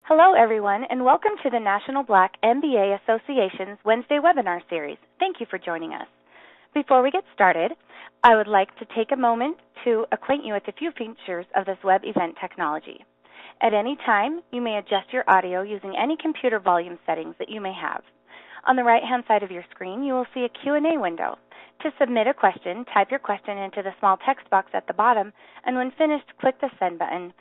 Hello, everyone, and welcome to the National Black MBA Association's Wednesday webinar series. Thank you for joining us. Before we get started, I would like to take a moment to acquaint you with a few features of this web event technology. At any time, you may adjust your audio using any computer volume settings that you may have. On the right-hand side of your screen, you will see a Q&A window. To submit a question, type your question into the small text box at the bottom, and when finished, click the send button.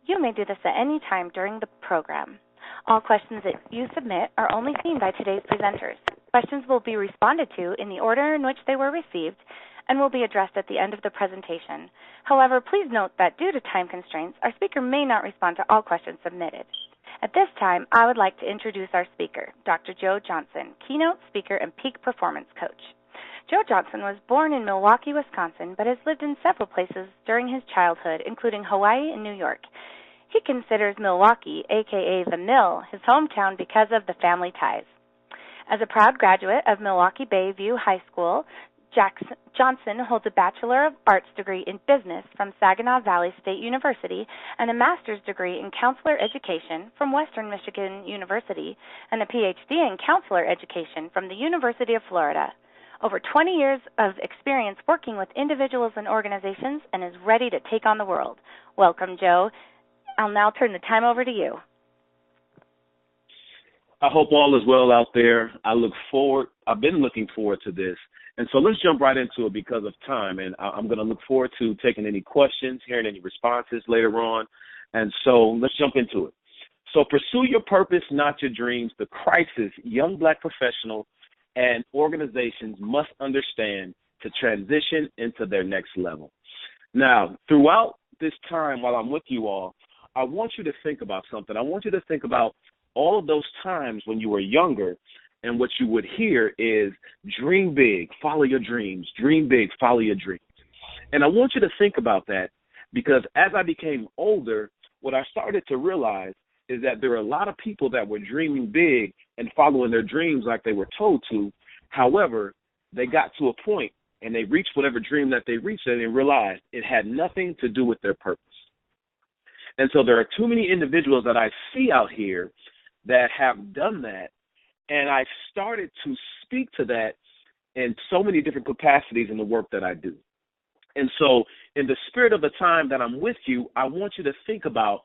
You may do this at any time during the program. All questions that you submit are only seen by today's presenters. Questions will be responded to in the order in which they were received and will be addressed at the end of the presentation. However, please note that due to time constraints, our speaker may not respond to all questions submitted. At this time, I would like to introduce our speaker, Dr. Joe Johnson, keynote speaker and peak performance coach. Joe Johnson was born in Milwaukee, Wisconsin, but has lived in several places during his childhood, including Hawaii and New York. He considers Milwaukee, a.k.a. the Mill, his hometown because of the family ties. As a proud graduate of Milwaukee Bayview High School, Johnson holds a Bachelor of Arts degree in Business from Saginaw Valley State University and a Master's degree in Counselor Education from Western Michigan University and a Ph.D. in Counselor Education from the University of Florida. Over 20 years of experience working with individuals and organizations and is ready to take on the world. Welcome, Joe. I'll now turn the time over to you. I hope all is well out there. I've been looking forward to this. And so let's jump right into it because of time. And I'm going to look forward to taking any questions, hearing any responses later on. And so let's jump into it. So pursue your purpose, not your dreams. The crisis young Black professionals and organizations must understand to transition into their next level. Now, throughout this time while I'm with you all, I want you to think about something. I want you to think about all of those times when you were younger, and what you would hear is dream big, follow your dreams, dream big, follow your dreams. And I want you to think about that because as I became older, what I started to realize is that there are a lot of people that were dreaming big and following their dreams like they were told to. However, they got to a point and they reached whatever dream that they reached and they realized it had nothing to do with their purpose. And so there are too many individuals that I see out here that have done that, and I started to speak to that in so many different capacities in the work that I do. And so in the spirit of the time that I'm with you, I want you to think about,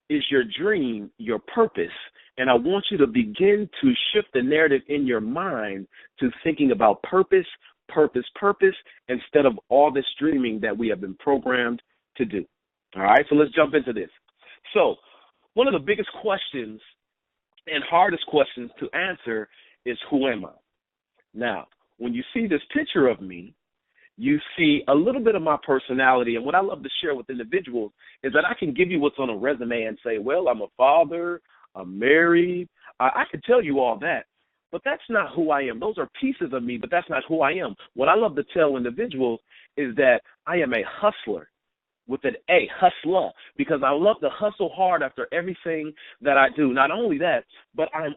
is your dream your purpose? And I want you to begin to shift the narrative in your mind to thinking about purpose, purpose, purpose, instead of all this dreaming that we have been programmed to do. All right, so let's jump into this. So one of the biggest questions and hardest questions to answer is, who am I? Now, when you see this picture of me, you see a little bit of my personality. And what I love to share with individuals is that I can give you what's on a resume and say, well, I'm a father, I'm married. I can tell you all that, but that's not who I am. Those are pieces of me, but that's not who I am. What I love to tell individuals is that I am a hustler. With an A, hustler, because I love to hustle hard after everything that I do. Not only that, but I'm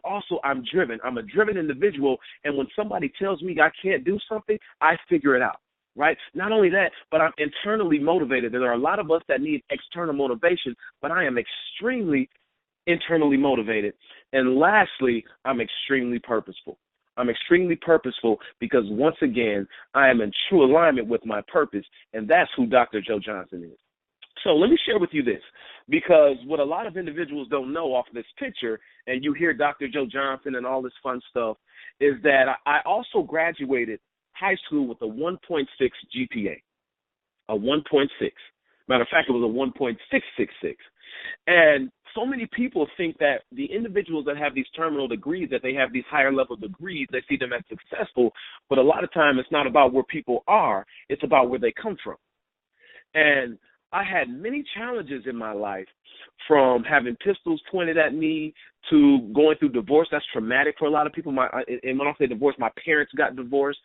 driven. I'm a driven individual, and when somebody tells me I can't do something, I figure it out, right? Not only that, but I'm internally motivated. There are a lot of us that need external motivation, but I am extremely internally motivated. And lastly, I'm extremely purposeful. I'm extremely purposeful because, once again, I am in true alignment with my purpose, and that's who Dr. Joe Johnson is. So let me share with you this, because what a lot of individuals don't know off this picture, and you hear Dr. Joe Johnson and all this fun stuff, is that I also graduated high school with a 1.6 GPA, a 1.6. Matter of fact, it was a 1.666. And so many people think that the individuals that have these terminal degrees, that they have these higher level degrees, they see them as successful. But a lot of time it's not about where people are. It's about where they come from. And I had many challenges in my life, from having pistols pointed at me to going through divorce. That's traumatic for a lot of people. And when I say divorce, my parents got divorced,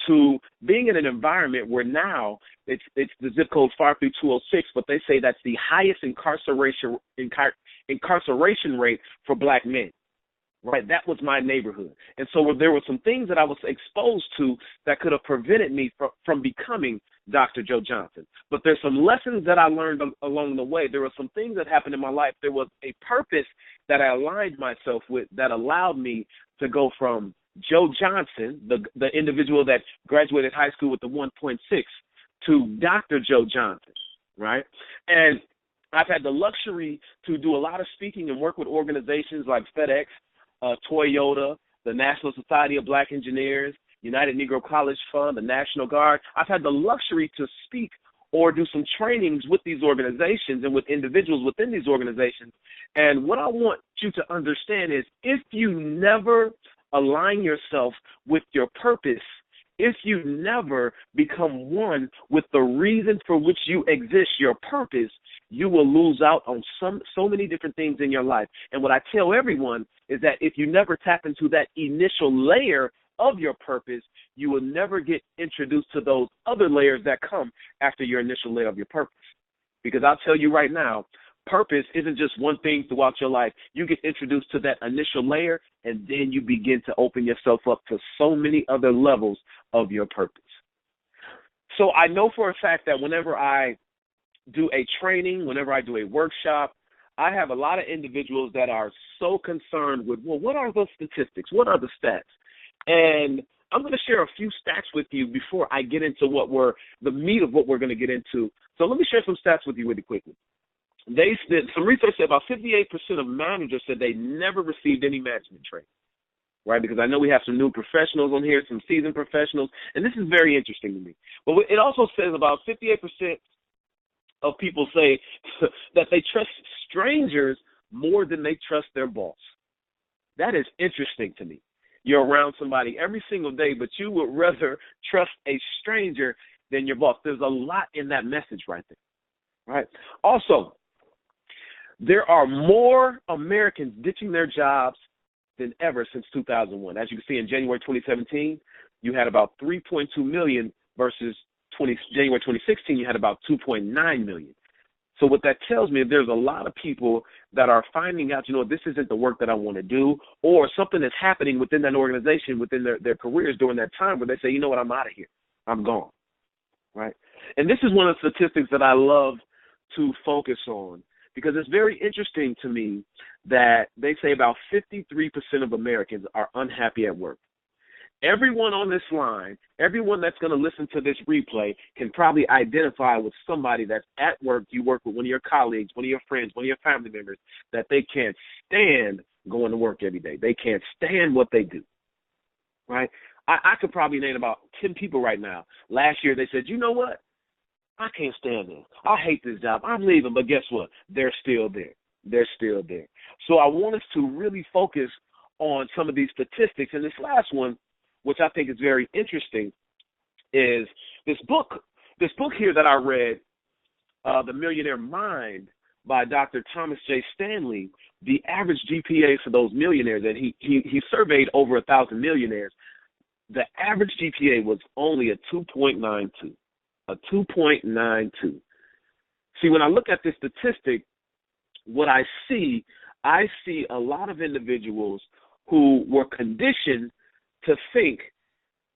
to being in an environment where now it's the zip code 53206, but they say that's the highest incarceration rate for Black men. Right, that was my neighborhood. And so there were some things that I was exposed to that could have prevented me from becoming Dr. Joe Johnson. But there's some lessons that I learned along the way. There were some things that happened in my life. There was a purpose that I aligned myself with that allowed me to go from Joe Johnson, the individual that graduated high school with the 1.6, to Dr. Joe Johnson, right? And I've had the luxury to do a lot of speaking and work with organizations like FedEx, Toyota, the National Society of Black Engineers, United Negro College Fund, the National Guard. I've had the luxury to speak or do some trainings with these organizations and with individuals within these organizations. And what I want you to understand is if you never align yourself with your purpose, if you never become one with the reason for which you exist, your purpose, you will lose out on so many different things in your life. And what I tell everyone is that if you never tap into that initial layer of your purpose, you will never get introduced to those other layers that come after your initial layer of your purpose. Because I'll tell you right now, purpose isn't just one thing throughout your life. You get introduced to that initial layer, and then you begin to open yourself up to so many other levels of your purpose. So I know for a fact that whenever I do a training, whenever I do a workshop, I have a lot of individuals that are so concerned with, well, what are the statistics? What are the stats? And I'm going to share a few stats with you before I get into the meat of what we're going to get into. So let me share some stats with you really quickly. Some research said about 58% of managers said they never received any management training, right? Because I know we have some new professionals on here, some seasoned professionals, and this is very interesting to me. But it also says about 58% of people say that they trust strangers more than they trust their boss. That is interesting to me. You're around somebody every single day, but you would rather trust a stranger than your boss. There's a lot in that message right there, right? Also, there are more Americans ditching their jobs than ever since 2001. As you can see, in January 2017, you had about 3.2 million versus January 2016, you had about 2.9 million. So what that tells me is there's a lot of people that are finding out, this isn't the work that I want to do, or something that's happening within that organization, within their careers during that time where they say, you know what, I'm out of here. I'm gone, right? And this is one of the statistics that I love to focus on because it's very interesting to me that they say about 53% of Americans are unhappy at work. Everyone on this line, everyone that's going to listen to this replay can probably identify with somebody that's at work. You work with one of your colleagues, one of your friends, one of your family members, that they can't stand going to work every day. They can't stand what they do, right? I could probably name about 10 people right now. Last year they said, you know what? I can't stand this. I hate this job. I'm leaving, but guess what? They're still there. They're still there. So I want us to really focus on some of these statistics. And this last one, which I think is very interesting, is this book here that I read, The Millionaire Mind by Dr. Thomas J. Stanley. The average GPA for those millionaires, and he surveyed over 1,000 millionaires, the average GPA was only a 2.92, a 2.92. See, when I look at this statistic, what I see a lot of individuals who were conditioned to think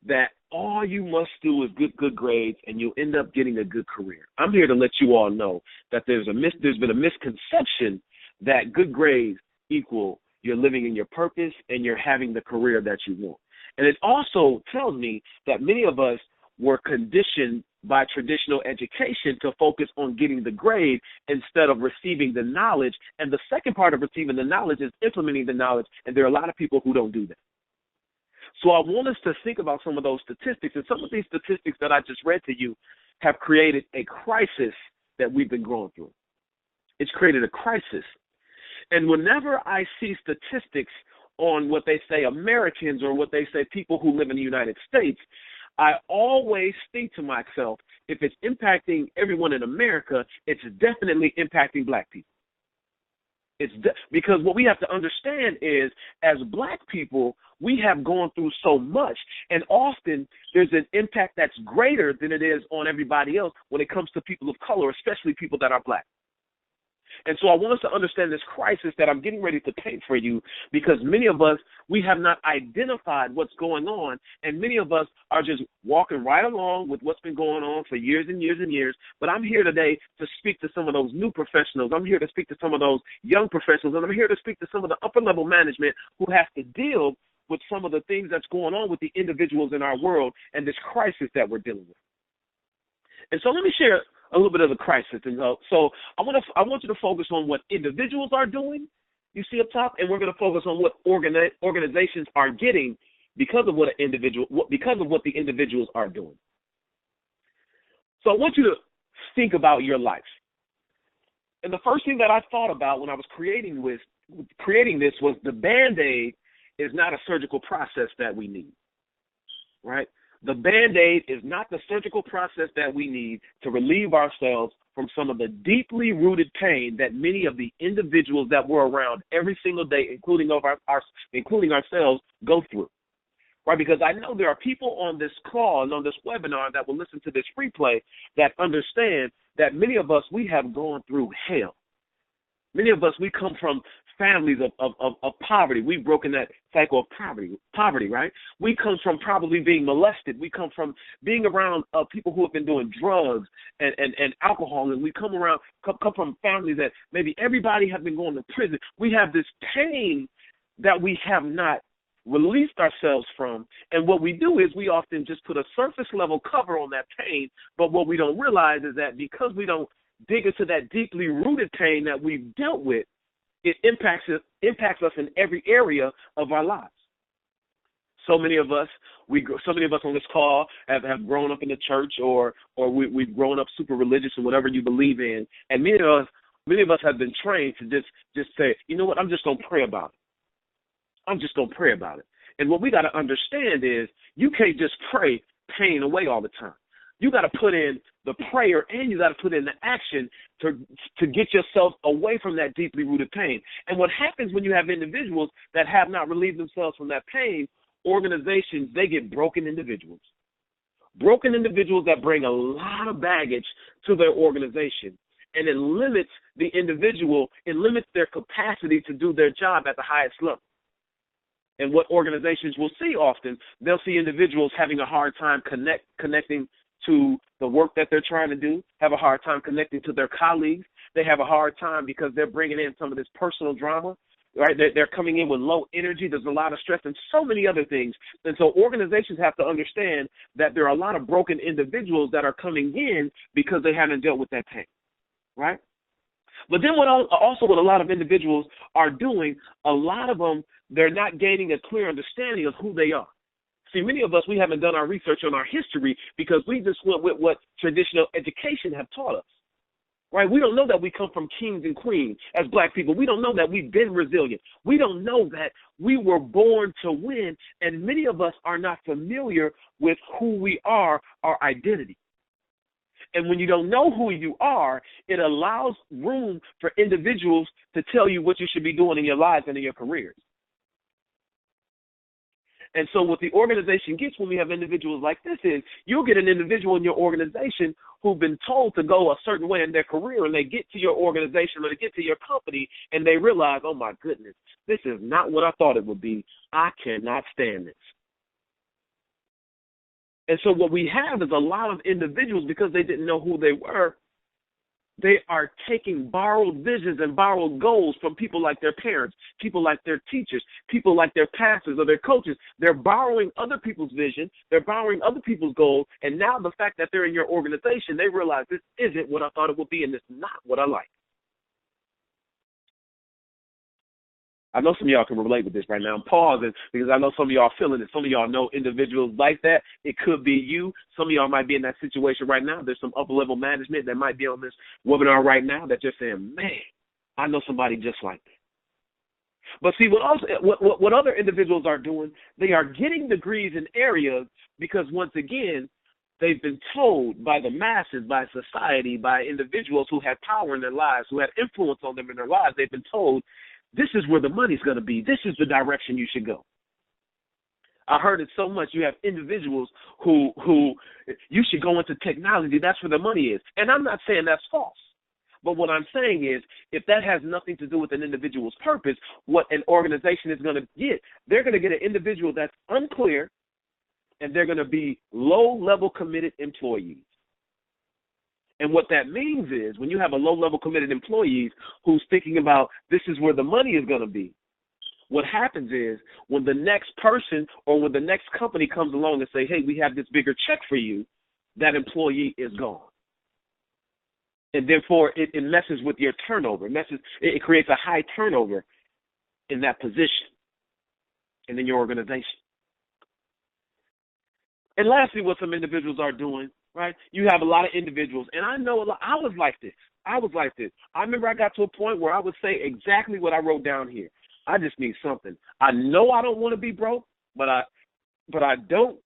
that all you must do is get good grades and you'll end up getting a good career. I'm here to let you all know that there's been a misconception that good grades equal you're living in your purpose and you're having the career that you want. And it also tells me that many of us were conditioned by traditional education to focus on getting the grade instead of receiving the knowledge. And the second part of receiving the knowledge is implementing the knowledge, and there are a lot of people who don't do that. So I want us to think about some of those statistics, and some of these statistics that I just read to you have created a crisis that we've been going through. It's created a crisis. And whenever I see statistics on what they say Americans or what they say people who live in the United States, I always think to myself, if it's impacting everyone in America, it's definitely impacting black people. Because what we have to understand is, as black people, we have gone through so much, and often there's an impact that's greater than it is on everybody else when it comes to people of color, especially people that are black. And so I want us to understand this crisis that I'm getting ready to paint for you, because many of us, we have not identified what's going on, and many of us are just walking right along with what's been going on for years and years and years. But I'm here today to speak to some of those new professionals. I'm here to speak to some of those young professionals, and I'm here to speak to some of the upper-level management who have to deal with some of the things that's going on with the individuals in our world and this crisis that we're dealing with. And so let me share a little bit of the crisis. And so I want you to focus on what individuals are doing, you see up top, and we're going to focus on what organizations are getting because of what the individuals are doing. So I want you to think about your life. And the first thing that I thought about when I was creating this was the Band-Aid is not a surgical process that we need, right? The Band-Aid is not the surgical process that we need to relieve ourselves from some of the deeply rooted pain that many of the individuals that we're around every single day, including ourselves, go through, right? Because I know there are people on this call and on this webinar that will listen to this replay that understand that many of us, we have gone through hell. Many of us, we come from families of poverty. We've broken that cycle of poverty, right? We come from probably being molested. We come from being around people who have been doing drugs and alcohol, and we come from families that maybe everybody has been going to prison. We have this pain that we have not released ourselves from, and what we do is we often just put a surface level cover on that pain, but what we don't realize is that because we don't dig into that deeply rooted pain that we've dealt with, it impacts us in every area of our lives. So many of us on this call have grown up in the church, or we've grown up super religious or whatever you believe in, and many of us have been trained to just say, you know what, I'm just gonna pray about it. I'm just gonna pray about it. And what we got to understand is you can't just pray pain away all the time. You got to put in the prayer and you got to put in the action to get yourself away from that deeply rooted pain. And what happens when you have individuals that have not relieved themselves from that pain, organizations, they get broken individuals. Broken individuals that bring a lot of baggage to their organization. And it limits the individual, it limits their capacity to do their job at the highest level. And what organizations will see often, they'll see individuals having a hard time connecting to the work that they're trying to do, have a hard time connecting to their colleagues. They have a hard time because they're bringing in some of this personal drama, right? They're coming in with low energy. There's a lot of stress and so many other things. And so organizations have to understand that there are a lot of broken individuals that are coming in because they haven't dealt with that pain, right? But then what a lot of individuals are doing, a lot of them, they're not gaining a clear understanding of who they are. See, many of us, we haven't done our research on our history because we just went with what traditional education have taught us, right? We don't know that we come from kings and queens as black people. We don't know that we've been resilient. We don't know that we were born to win, and many of us are not familiar with who we are, our identity. And when you don't know who you are, it allows room for individuals to tell you what you should be doing in your lives and in your careers. And so what the organization gets when we have individuals like this is you'll get an individual in your organization who've been told to go a certain way in their career, and they get to your organization or they get to your company and they realize, oh, my goodness, this is not what I thought it would be. I cannot stand this. And so what we have is a lot of individuals, because they didn't know who they were, they are taking borrowed visions and borrowed goals from people like their parents, people like their teachers, people like their pastors or their coaches. They're borrowing other people's vision. They're borrowing other people's goals. And now the fact that they're in your organization, they realize this isn't what I thought it would be, and this is not what I like. I know some of y'all can relate with this right now. I'm pausing because I know some of y'all are feeling it. Some of y'all know individuals like that. It could be you. Some of y'all might be in that situation right now. There's some upper-level management that might be on this webinar right now that you're saying, man, I know somebody just like that. But see, what other individuals are doing, they are getting degrees in areas because, once again, they've been told by the masses, by society, by individuals who had power in their lives, who had influence on them in their lives, they've been told, this is where the money's going to be. This is the direction you should go. I heard it so much. You have individuals who you should go into technology. That's where the money is. And I'm not saying that's false. But what I'm saying is, if that has nothing to do with an individual's purpose, what an organization is going to get, they're going to get an individual that's unclear, and they're going to be low-level committed employees. And what that means is, when you have a low-level committed employees who's thinking about this is where the money is going to be, what happens is when the next person or when the next company comes along and say, hey, we have this bigger check for you, that employee is gone. And therefore, it messes with your turnover. It creates a high turnover in that position and in your organization. And lastly, what some individuals are doing, right? You have a lot of individuals, and I know a lot. I was like this. I remember I got to a point where I would say exactly what I wrote down here. I just need something. I know I don't want to be broke, but I don't.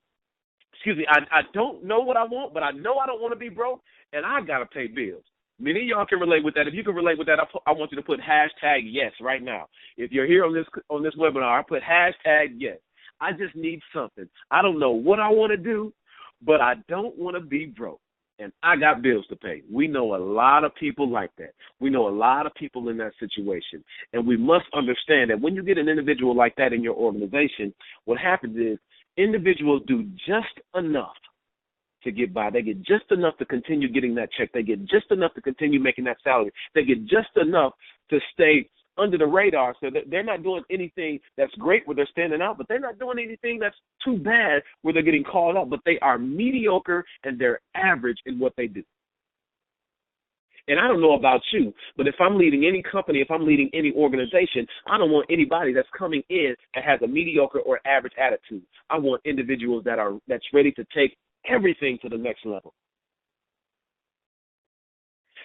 Excuse me. I don't know what I want, but I know I don't want to be broke, and I gotta pay bills. Many of y'all can relate with that. If you can relate with that, I want you to put #yes right now. If you're here on this webinar, I put #yes. I just need something. I don't know what I want to do, but I don't want to be broke. And I got bills to pay. We know a lot of people like that. We know a lot of people in that situation. And we must understand that when you get an individual like that in your organization, what happens is individuals do just enough to get by. They get just enough to continue getting that check. They get just enough to continue making that salary. They get just enough to stay under the radar, so that they're not doing anything that's great where they're standing out, but they're not doing anything that's too bad where they're getting called out, but they are mediocre and they're average in what they do. And I don't know about you, but if I'm leading any company, if I'm leading any organization, I don't want anybody that's coming in that has a mediocre or average attitude. I want individuals that's ready to take everything to the next level.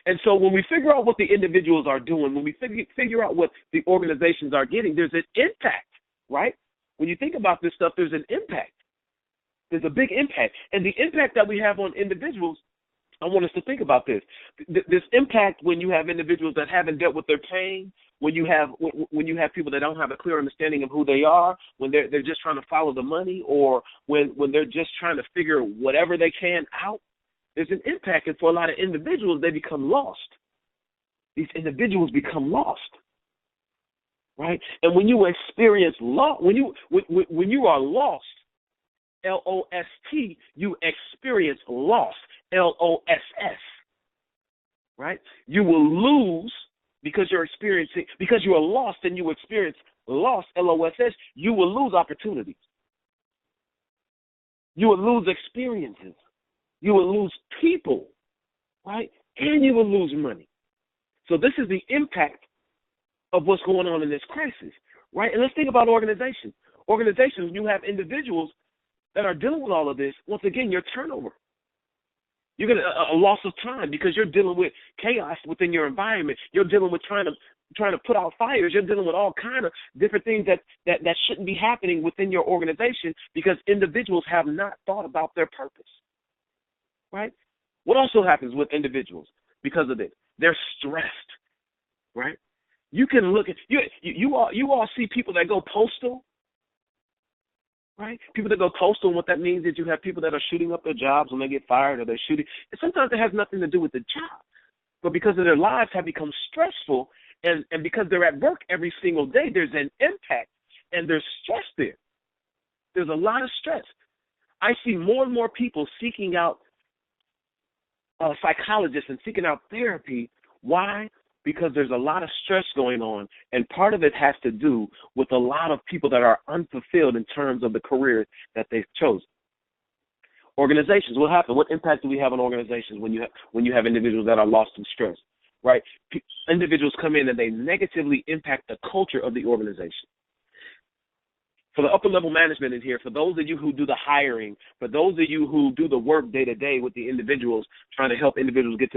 And so when we figure out what the individuals are doing, when we figure out what the organizations are getting, there's an impact, right? When you think about this stuff, there's an impact. There's a big impact. And the impact that we have on individuals, I want us to think about this. This impact when you have individuals that haven't dealt with their pain, when you have people that don't have a clear understanding of who they are, when they're just trying to follow the money, or when they're just trying to figure whatever they can out, there's an impact, and for a lot of individuals, they become lost. These individuals become lost, right? And when you experience loss, when you are lost, LOST, you experience loss, LOSS, right? You will lose because you are lost and you experience loss, LOSS. You will lose opportunities. You will lose experiences. You will lose people, right? And you will lose money. So this is the impact of what's going on in this crisis, right? And let's think about organizations. Organizations, you have individuals that are dealing with all of this. Once again, your turnover. You're going to a loss of time because you're dealing with chaos within your environment. You're dealing with trying to put out fires. You're dealing with all kind of different things that shouldn't be happening within your organization because individuals have not thought about their purpose. Right? What also happens with individuals because of this? They're stressed, right? You can look at you all see people that go postal, right? People that go postal, and what that means is you have people that are shooting up their jobs when they get fired, or they're shooting. And sometimes it has nothing to do with the job, but because of their lives have become stressful, and because they're at work every single day, there's an impact, and there's stress there. There's a lot of stress. I see more and more people seeking out psychologists and seeking out therapy. Why? Because there's a lot of stress going on, and part of it has to do with a lot of people that are unfulfilled in terms of the career that they've chosen. Organizations, what happens? What impact do we have on organizations when you have individuals that are lost in stress, right? Individuals come in and they negatively impact the culture of the organization. For the upper-level management in here, for those of you who do the hiring, for those of you who do the work day-to-day with the individuals, trying to help individuals get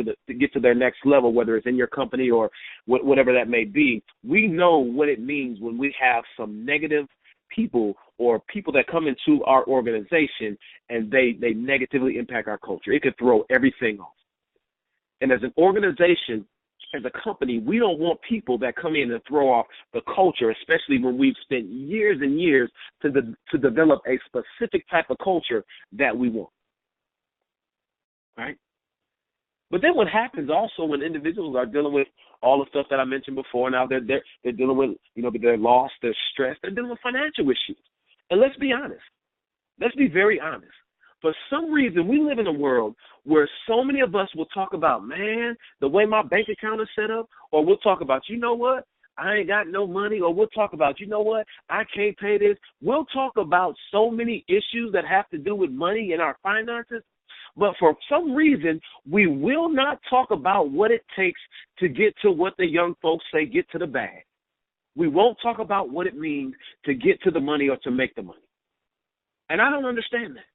to their next level, whether it's in your company or whatever that may be, we know what it means when we have some negative people or people that come into our organization and they negatively impact our culture. It could throw everything off. And as an organization, as a company, we don't want people that come in and throw off the culture, especially when we've spent years and years to develop a specific type of culture that we want, right? But then what happens also when individuals are dealing with all the stuff that I mentioned before, now they're dealing with, their loss, their stress, they're dealing with financial issues. And let's be honest. Let's be very honest. For some reason, we live in a world where so many of us will talk about, man, the way my bank account is set up, or we'll talk about, you know what, I ain't got no money, or we'll talk about, you know what, I can't pay this. We'll talk about so many issues that have to do with money and our finances, but for some reason, we will not talk about what it takes to get to what the young folks say, get to the bag. We won't talk about what it means to get to the money or to make the money. And I don't understand that.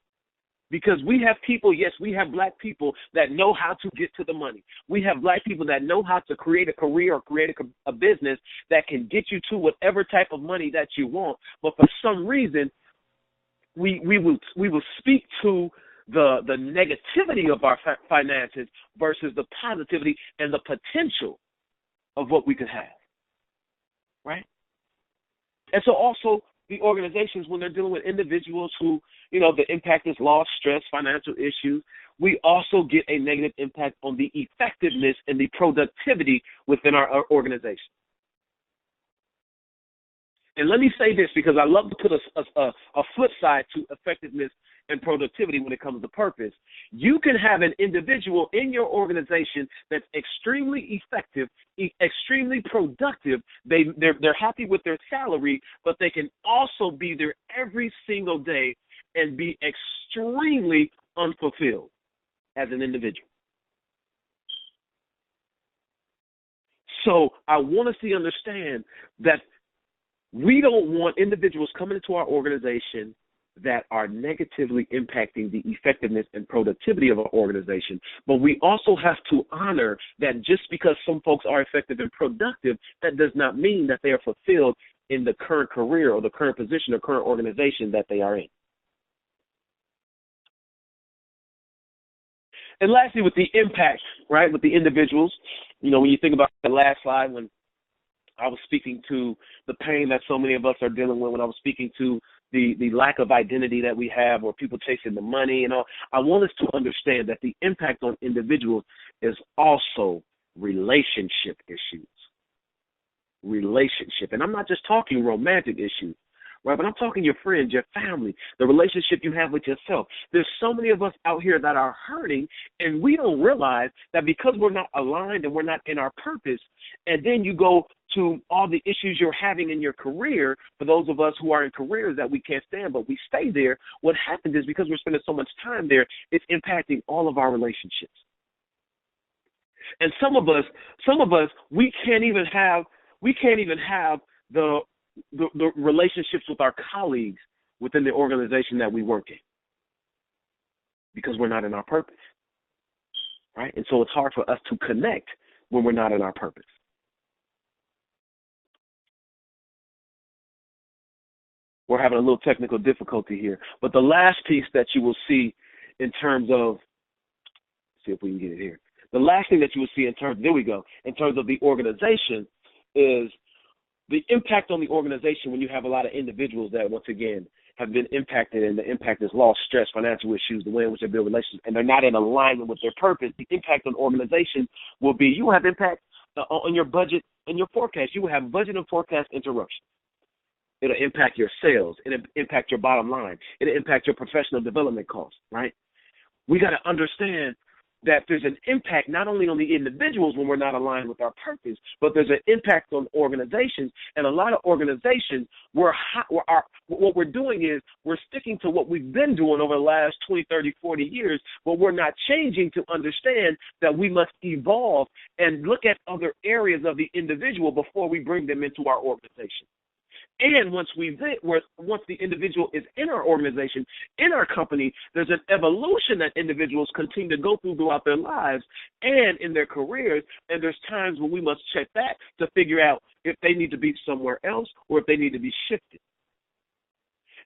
Because we have people, yes, we have black people that know how to get to the money. We have black people that know how to create a career or create a business that can get you to whatever type of money that you want. But for some reason, we will speak to the negativity of our finances versus the positivity and the potential of what we could have, right? And so also the organizations, when they're dealing with individuals who, the impact is loss, stress, financial issues, we also get a negative impact on the effectiveness and the productivity within our organization. And let me say this, because I love to put a flip side to effectiveness and productivity when it comes to purpose. You can have an individual in your organization that's extremely effective, extremely productive. They're happy with their salary, but they can also be there every single day and be extremely unfulfilled as an individual. So I want us to understand that we don't want individuals coming into our organization that are negatively impacting the effectiveness and productivity of our organization. But we also have to honor that just because some folks are effective and productive, that does not mean that they are fulfilled in the current career or the current position or current organization that they are in. And lastly, with the impact, right, with the individuals, when you think about the last slide when I was speaking to the pain that so many of us are dealing with, when I was speaking to the lack of identity that we have, or people chasing the money and all, I want us to understand that the impact on individuals is also relationship issues. Relationship. And I'm not just talking romantic issues, right? But I'm talking your friends, your family, the relationship you have with yourself. There's so many of us out here that are hurting, and we don't realize that because we're not aligned and we're not in our purpose, and then you go to all the issues you're having in your career, for those of us who are in careers that we can't stand, but we stay there, what happens is because we're spending so much time there, it's impacting all of our relationships. And some of us, we can't even have the relationships with our colleagues within the organization that we work in because we're not in our purpose, right? And so it's hard for us to connect when we're not in our purpose. We're having a little technical difficulty here. But the last piece that you will see in terms of, see if we can get it here. The last thing that you will see in terms of the organization is the impact on the organization when you have a lot of individuals that, once again, have been impacted, and the impact is loss, stress, financial issues, the way in which they build relationships, and they're not in alignment with their purpose. The impact on organization will be you will have impact on your budget and your forecast. You will have budget and forecast interruptions. It'll impact your sales. It'll impact your bottom line. It'll impact your professional development costs, right? We got to understand that there's an impact not only on the individuals when we're not aligned with our purpose, but there's an impact on organizations. And a lot of organizations, what we're doing is we're sticking to what we've been doing over the last 20, 30, 40 years, but we're not changing to understand that we must evolve and look at other areas of the individual before we bring them into our organization. And once the individual is in our organization, in our company, there's an evolution that individuals continue to go throughout their lives and in their careers. And there's times when we must check back to figure out if they need to be somewhere else or if they need to be shifted.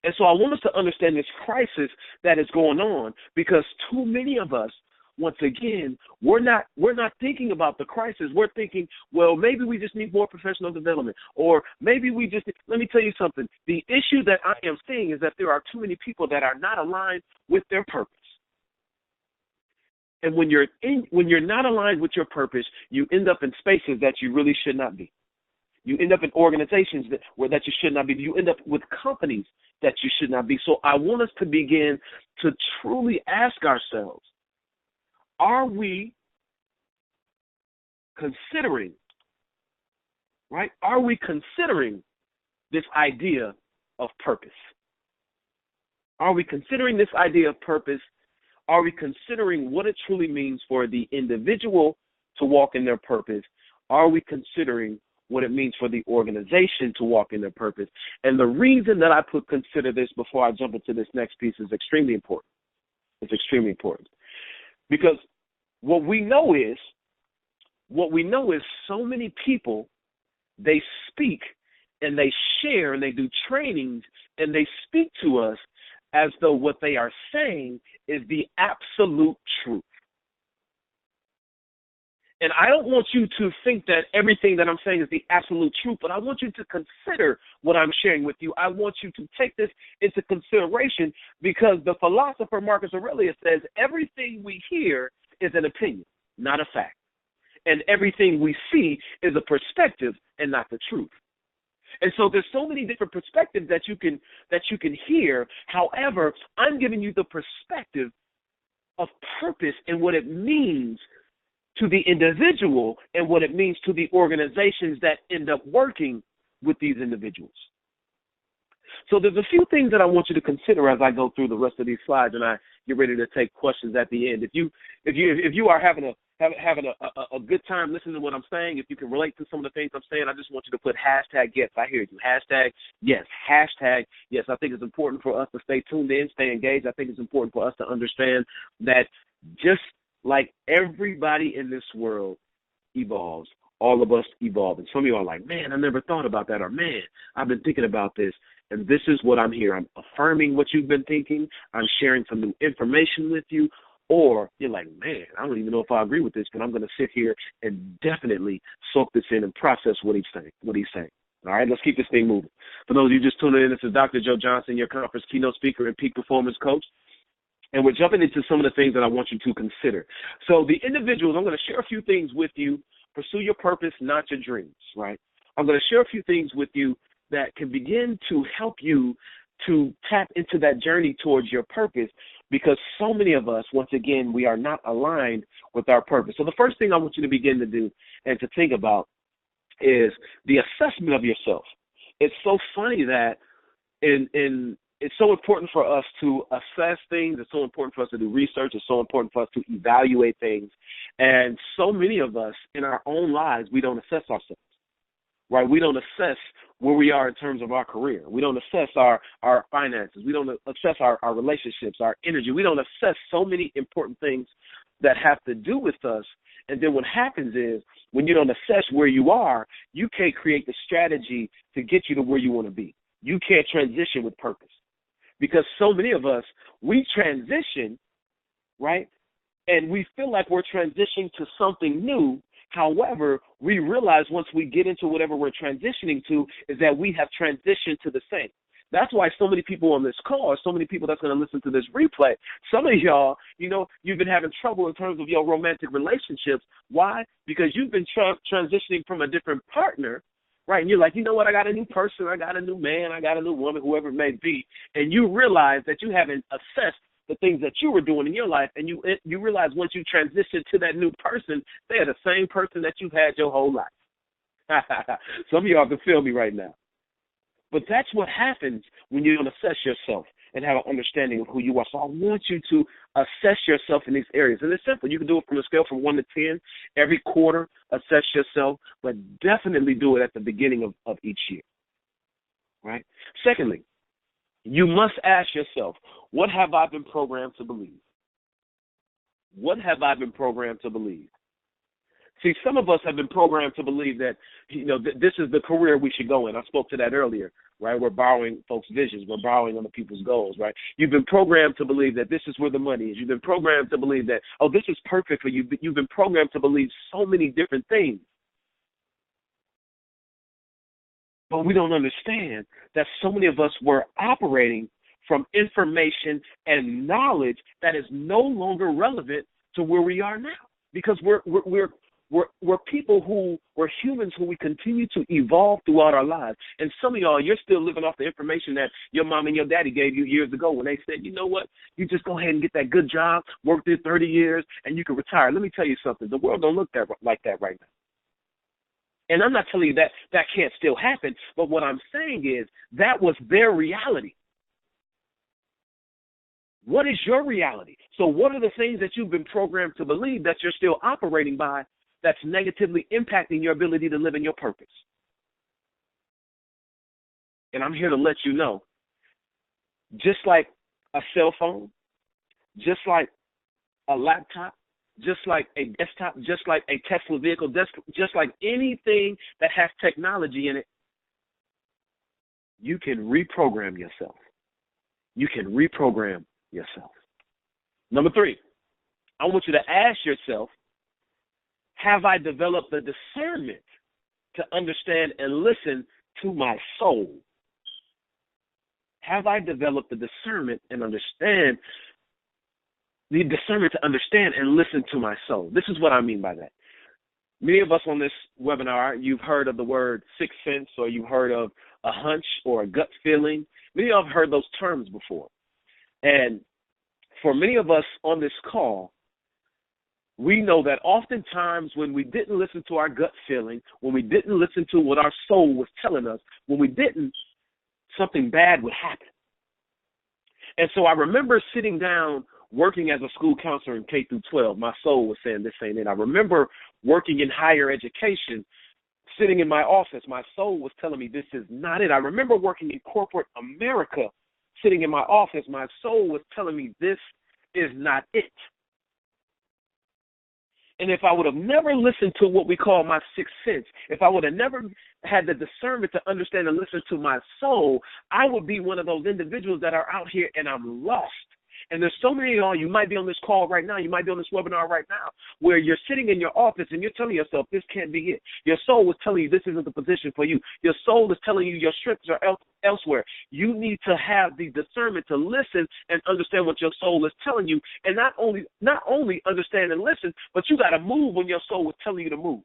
And so I want us to understand this crisis that is going on, because too many of us, once again, we're not thinking about the crisis. We're thinking, well, maybe we just need more professional development, or maybe let me tell you something. The issue that I am seeing is that there are too many people that are not aligned with their purpose. And when you're not aligned with your purpose, you end up in spaces that you really should not be. You end up in organizations that you should not be. You end up with companies that you should not be. So I want us to begin to truly ask ourselves, are we considering, right? Are we considering this idea of purpose? Are we considering this idea of purpose? Are we considering what it truly means for the individual to walk in their purpose? Are we considering what it means for the organization to walk in their purpose? And the reason that I consider this before I jump into this next piece is extremely important. It's extremely important. Because what we know is so many people, they speak and they share and they do trainings and they speak to us as though what they are saying is the absolute truth. And I don't want you to think that everything that I'm saying is the absolute truth, but I want you to consider what I'm sharing with you. I want you to take this into consideration because the philosopher Marcus Aurelius says everything we hear is an opinion, not a fact. And everything we see is a perspective and not the truth. And so there's so many different perspectives that you can hear. However, I'm giving you the perspective of purpose and what it means to the individual and what it means to the organizations that end up working with these individuals. So there's a few things that I want you to consider as I go through the rest of these slides and I get ready to take questions at the end. If you are having a good time listening to what I'm saying, if you can relate to some of the things I'm saying, I just want you to put hashtag yes. I hear you. Hashtag yes. Hashtag yes. I think it's important for us to stay tuned in, stay engaged. I think it's important for us to understand that just like everybody in this world evolves, all of us evolve. And some of you are like, man, I never thought about that, or man, I've been thinking about this. And this is what I'm here. I'm affirming what you've been thinking. I'm sharing some new information with you. Or you're like, man, I don't even know if I agree with this, but I'm going to sit here and definitely soak this in and process what he's saying. All right, let's keep this thing moving. For those of you just tuning in, this is Dr. Joe Johnson, your conference keynote speaker and peak performance coach. And we're jumping into some of the things that I want you to consider. So the individuals, I'm going to share a few things with you. Pursue your purpose, not your dreams, right? I'm going to share a few things with you that can begin to help you to tap into that journey towards your purpose, because so many of us, once again, we are not aligned with our purpose. So the first thing I want you to begin to do and to think about is the assessment of yourself. It's so funny that it's so important for us to assess things. It's so important for us to do research. It's so important for us to evaluate things. And so many of us in our own lives, we don't assess ourselves, right? We don't assess where we are in terms of our career. We don't assess our finances. We don't assess our relationships, our energy. We don't assess so many important things that have to do with us. And then what happens is when you don't assess where you are, you can't create the strategy to get you to where you want to be. You can't transition with purpose. Because so many of us, we transition, right? And we feel like we're transitioning to something new. However, we realize once we get into whatever we're transitioning to is that we have transitioned to the same. That's why so many people on this call, so many people that's going to listen to this replay, some of y'all, you've been having trouble in terms of your romantic relationships. Why? Because you've been transitioning from a different partner, right? And you're like, you know what, I got a new person, I got a new man, I got a new woman, whoever it may be. And you realize that you haven't assessed the things that you were doing in your life, and you realize once you transition to that new person, they are the same person that you've had your whole life. Some of y'all can feel me right now. But that's what happens when you don't assess yourself and have an understanding of who you are. So I want you to assess yourself in these areas. And it's simple. You can do it from a scale from 1 to 10. Every quarter, assess yourself, but definitely do it at the beginning of each year, right? Secondly, you must ask yourself, what have I been programmed to believe? What have I been programmed to believe? See, some of us have been programmed to believe that, this is the career we should go in. I spoke to that earlier, right? We're borrowing folks' visions. We're borrowing other people's goals, right? You've been programmed to believe that this is where the money is. You've been programmed to believe that, this is perfect for you. You've been programmed to believe so many different things. But we don't understand that so many of us were operating from information and knowledge that is no longer relevant to where we are now, because we're people who, we're humans who we continue to evolve throughout our lives. And some of y'all, you're still living off the information that your mom and your daddy gave you years ago when they said, you know what, you just go ahead and get that good job, work there 30 years, and you can retire. Let me tell you something. The world don't look like that right now. And I'm not telling you that that can't still happen, but what I'm saying is that was their reality. What is your reality? So what are the things that you've been programmed to believe that you're still operating by that's negatively impacting your ability to live in your purpose? And I'm here to let you know, just like a cell phone, just like a laptop, just like a desktop, just like a Tesla vehicle, just like anything that has technology in it, you can reprogram yourself. You can reprogram yourself. Number 3, I want you to ask yourself, have I developed the discernment to understand and listen to my soul? Have I developed the discernment and understand and listen to my soul? This is what I mean by that. Many of us on this webinar, you've heard of the word sixth sense, or you've heard of a hunch or a gut feeling. Many of you have heard those terms before. And for many of us on this call, we know that oftentimes when we didn't listen to our gut feeling, when we didn't listen to what our soul was telling us, when we didn't, something bad would happen. And so I remember sitting down working as a school counselor in K through 12. My soul was saying this ain't it. I remember working in higher education, sitting in my office. My soul was telling me this is not it. I remember working in corporate America, sitting in my office. My soul was telling me this is not it. And if I would have never listened to what we call my sixth sense, if I would have never had the discernment to understand and listen to my soul, I would be one of those individuals that are out here and I'm lost. And there's so many of y'all, you might be on this call right now, you might be on this webinar right now, where you're sitting in your office and you're telling yourself, this can't be it. Your soul is telling you this isn't the position for you. Your soul is telling you your strengths are elsewhere. You need to have the discernment to listen and understand what your soul is telling you, and not only understand and listen, but you got to move when your soul is telling you to move.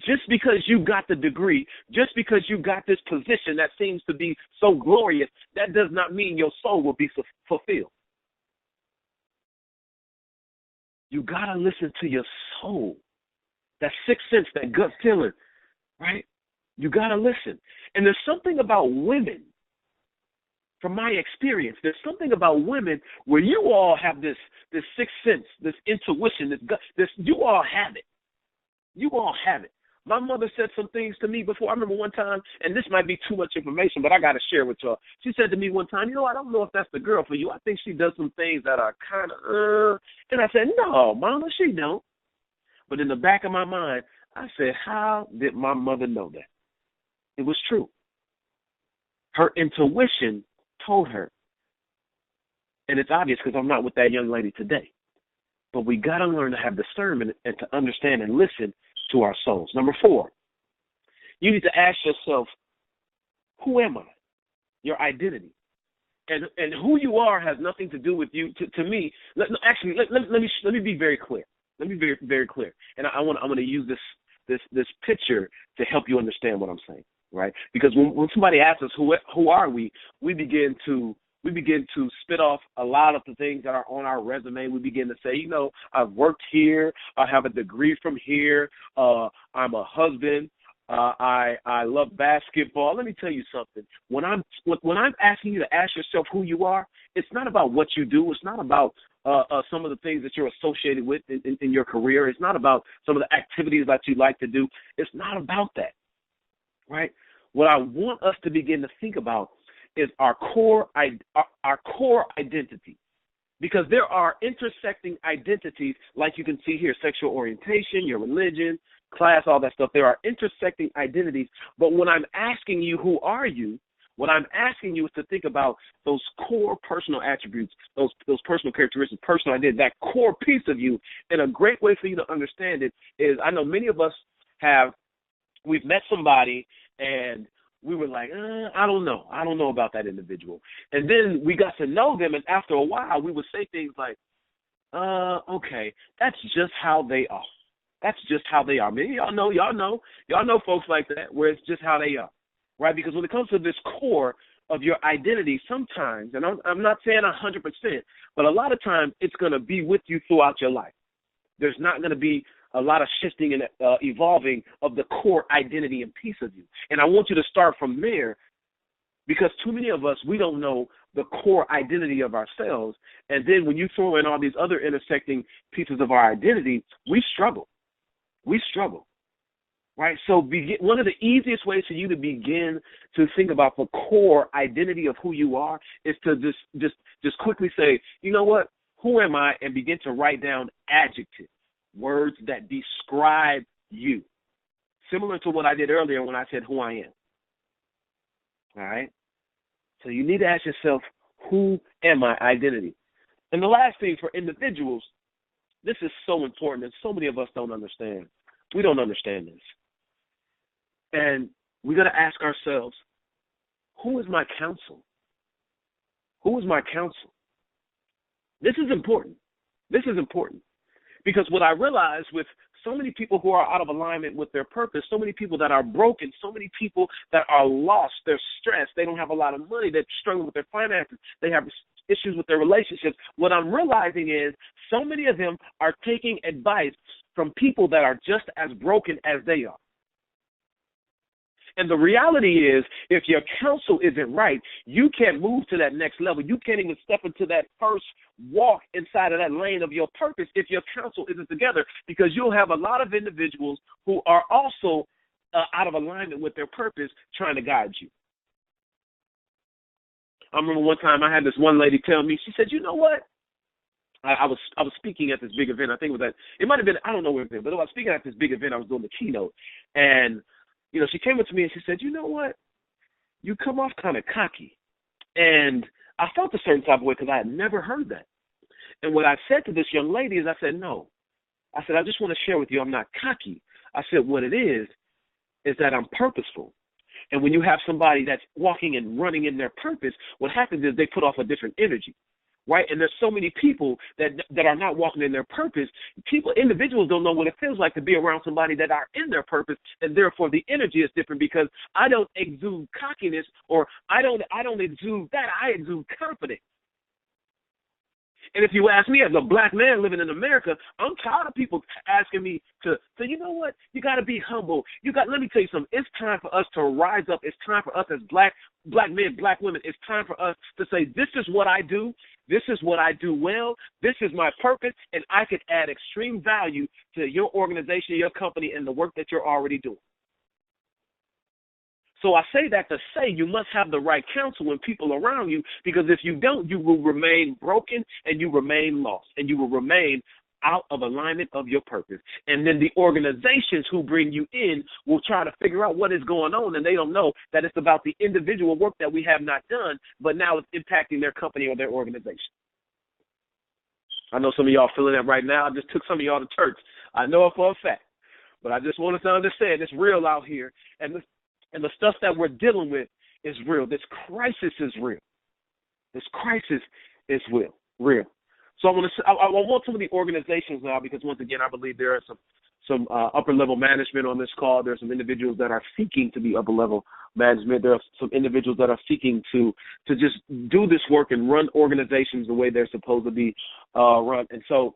Just because you got the degree, just because you got this position that seems to be so glorious, that does not mean your soul will be fulfilled. You got to listen to your soul, that sixth sense, that gut feeling, right? You got to listen. And there's something about women, from my experience, there's something about women where you all have this sixth sense, this intuition, this gut, you all have it. You all have it. My mother said some things to me before. I remember one time, and this might be too much information, but I got to share with y'all. She said to me one time, I don't know if that's the girl for you. I think she does some things that are kind of, And I said, no, Mama, she don't. But in the back of my mind, I said, how did my mother know that? It was true. Her intuition told her. And it's obvious because I'm not with that young lady today. But we got to learn to have discernment and to understand and listen to our souls. Number 4, you need to ask yourself, who am I? Your identity. And who you are has nothing to do with you. To me, let me be very clear. Let me be very, very clear. And I'm going to use this picture to help you understand what I'm saying, right? Because when somebody asks us who are we begin to spit off a lot of the things that are on our resume. We begin to say, I've worked here. I have a degree from here. I'm a husband. I love basketball. Let me tell you something. When I'm asking you to ask yourself who you are, it's not about what you do. It's not about some of the things that you're associated with in your career. It's not about some of the activities that you like to do. It's not about that, right? What I want us to begin to think about is our core identity, because there are intersecting identities, like you can see here: sexual orientation, your religion, class, all that stuff. There are intersecting identities. But when I'm asking you, who are you? What I'm asking you is to think about those core personal attributes, those personal characteristics, personal identity, that core piece of you. And a great way for you to understand it is, I know many of us we've met somebody and we were like, I don't know. I don't know about that individual. And then we got to know them, and after a while, we would say things like, okay, that's just how they are. That's just how they are. I mean, y'all know folks like that, where it's just how they are, right? Because when it comes to this core of your identity, sometimes, and I'm not saying 100%, but a lot of times it's going to be with you throughout your life. There's not going to be a lot of shifting and evolving of the core identity and piece of you. And I want you to start from there, because too many of us, we don't know the core identity of ourselves. And then when you throw in all these other intersecting pieces of our identity, we struggle. We struggle, right? So one of the easiest ways for you to begin to think about the core identity of who you are is to just quickly say, you know what, who am I? And begin to write down adjectives, words that describe you, similar to what I did earlier when I said who I am. All right? So you need to ask yourself, who am I? Identity. And the last thing for individuals, this is so important, and so many of us don't understand. We don't understand this. And we got to ask ourselves, who is my counsel? Who is my counsel? This is important. This is important. Because what I realize with so many people who are out of alignment with their purpose, so many people that are broken, so many people that are lost, they're stressed, they don't have a lot of money, they're struggling with their finances, they have issues with their relationships. What I'm realizing is so many of them are taking advice from people that are just as broken as they are. And the reality is, if your counsel isn't right, you can't move to that next level. You can't even step into that first walk inside of that lane of your purpose if your counsel isn't together, because you'll have a lot of individuals who are also out of alignment with their purpose trying to guide you. I remember one time I had this one lady tell me, she said, you know what? I was speaking at this big event. I think it was it might have been, I don't know where it was, but I was speaking at this big event. I was doing the keynote. And, you know, she came up to me and she said, you know what? You come off kind of cocky. And I felt a certain type of way because I had never heard that. And what I said to this young lady is I said, no. I said, I just want to share with you, I'm not cocky. I said, what it is that I'm purposeful. And when you have somebody that's walking and running in their purpose, what happens is they put off a different energy, right? And there's so many people that are not walking in their purpose. Individuals don't know what it feels like to be around somebody that are in their purpose, and therefore the energy is different, because I don't exude cockiness, or I don't exude that. I exude confidence. And if you ask me, as a black man living in America, I'm tired of people asking me to say, you know what, you got to be humble. Let me tell you something. It's time for us to rise up. It's time for us as black men, black women. It's time for us to say, this is what I do. This is what I do well. This is my purpose, and I can add extreme value to your organization, your company, and the work that you're already doing. So I say that to say you must have the right counsel and people around you, because if you don't, you will remain broken and you remain lost, and you will remain out of alignment of your purpose. And then the organizations who bring you in will try to figure out what is going on, and they don't know that it's about the individual work that we have not done, but now it's impacting their company or their organization. I know some of y'all feeling that right now. I just took some of y'all to church. I know it for a fact, but I just want us to understand it's real out here, and the stuff that we're dealing with is real. This crisis is real. This crisis is real. So I want some of the organizations now, because once again, I believe there are some upper level management on this call. There are some individuals that are seeking to be upper level management. There are some individuals that are seeking to just do this work and run organizations the way they're supposed to be run. And so